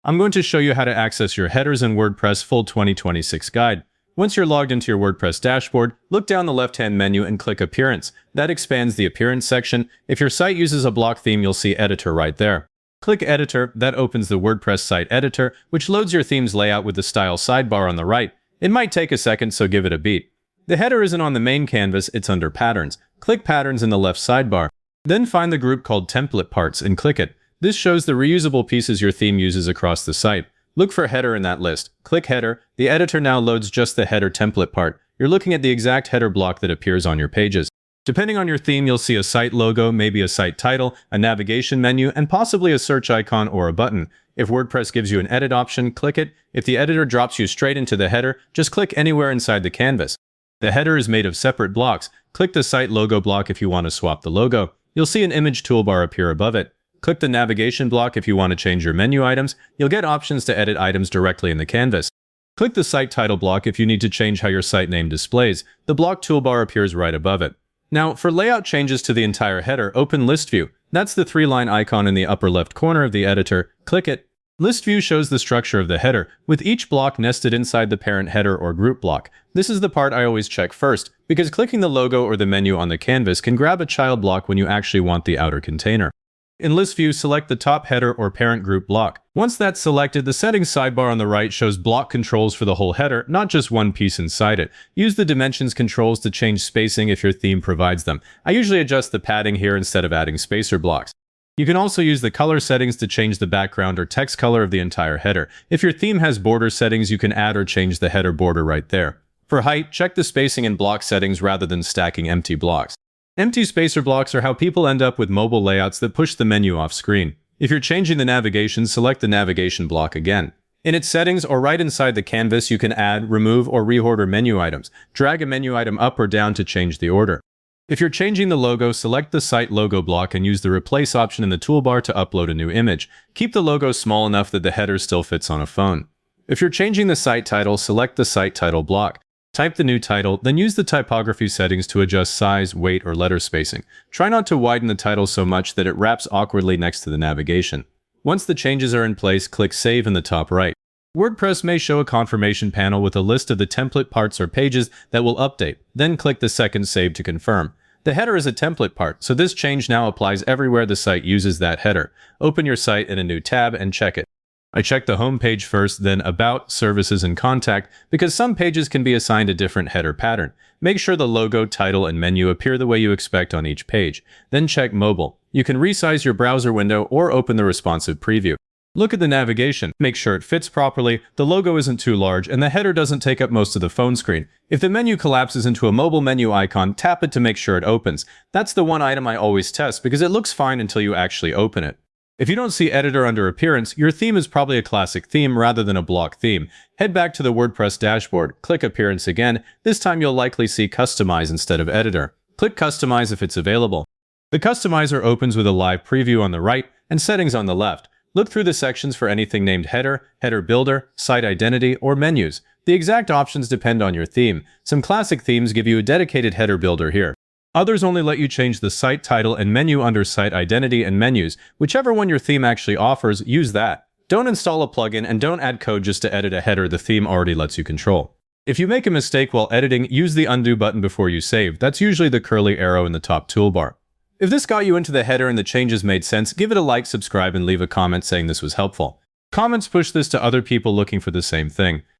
I'm going to show you how to access your headers in WordPress Full 2026 Guide. Once you're logged into your WordPress dashboard, look down the left-hand menu and click Appearance. That expands the Appearance section. If your site uses a block theme, you'll see Editor right there. Click Editor. That opens the WordPress site editor, which loads your theme's layout with the Style sidebar on the right. It might take a second, so give it a beat. The header isn't on the main canvas, it's under Patterns. Click Patterns in the left sidebar. Then find the group called Template Parts and click it. This shows the reusable pieces your theme uses across the site. Look for Header in that list. Click Header. The editor now loads just the header template part. You're looking at the exact header block that appears on your pages. Depending on your theme, you'll see a site logo, maybe a site title, a navigation menu, and possibly a search icon or a button. If WordPress gives you an edit option, click it. If the editor drops you straight into the header, just click anywhere inside the canvas. The header is made of separate blocks. Click the site logo block if you want to swap the logo. You'll see an image toolbar appear above it. Click the navigation block if you want to change your menu items. You'll get options to edit items directly in the canvas. Click the site title block if you need to change how your site name displays. The block toolbar appears right above it. Now, for layout changes to the entire header, open List View. That's the three-line icon in the upper left corner of the editor. Click it. List View shows the structure of the header, with each block nested inside the parent header or group block. This is the part I always check first, because clicking the logo or the menu on the canvas can grab a child block when you actually want the outer container. In List View, select the top header or parent group block. Once that's selected, the settings sidebar on the right shows block controls for the whole header, not just one piece inside it. Use the dimensions controls to change spacing if your theme provides them. I usually adjust the padding here instead of adding spacer blocks. You can also use the color settings to change the background or text color of the entire header. If your theme has border settings, you can add or change the header border right there. For height, check the spacing and block settings rather than stacking empty blocks. Empty spacer blocks are how people end up with mobile layouts that push the menu off screen. If you're changing the navigation, select the navigation block again. In its settings or right inside the canvas, you can add, remove, or reorder menu items. Drag a menu item up or down to change the order. If you're changing the logo, select the site logo block and use the replace option in the toolbar to upload a new image. Keep the logo small enough that the header still fits on a phone. If you're changing the site title, select the site title block. Type the new title, then use the typography settings to adjust size, weight, or letter spacing. Try not to widen the title so much that it wraps awkwardly next to the navigation. Once the changes are in place, click Save in the top right. WordPress may show a confirmation panel with a list of the template parts or pages that will update. Then click the second Save to confirm. The header is a template part, so this change now applies everywhere the site uses that header. Open your site in a new tab and check it. I check the home page first, then About, Services, and Contact, because some pages can be assigned a different header pattern. Make sure the logo, title, and menu appear the way you expect on each page. Then check Mobile. You can resize your browser window or open the responsive preview. Look at the navigation. Make sure it fits properly, the logo isn't too large, and the header doesn't take up most of the phone screen. If the menu collapses into a mobile menu icon, tap it to make sure it opens. That's the one item I always test because it looks fine until you actually open it. If you don't see Editor under Appearance, your theme is probably a classic theme rather than a block theme. Head back to the WordPress dashboard, click Appearance again. This time you'll likely see Customize instead of Editor. Click Customize if it's available. The Customizer opens with a live preview on the right and settings on the left. Look through the sections for anything named Header, Header Builder, Site Identity, or Menus. The exact options depend on your theme. Some classic themes give you a dedicated header builder here. Others only let you change the site title and menu under Site Identity and Menus. Whichever one your theme actually offers, use that. Don't install a plugin and don't add code just to edit a header the theme already lets you control. If you make a mistake while editing, use the undo button before you save. That's usually the curly arrow in the top toolbar. If this got you into the header and the changes made sense, give it a like, subscribe, and leave a comment saying this was helpful. Comments push this to other people looking for the same thing.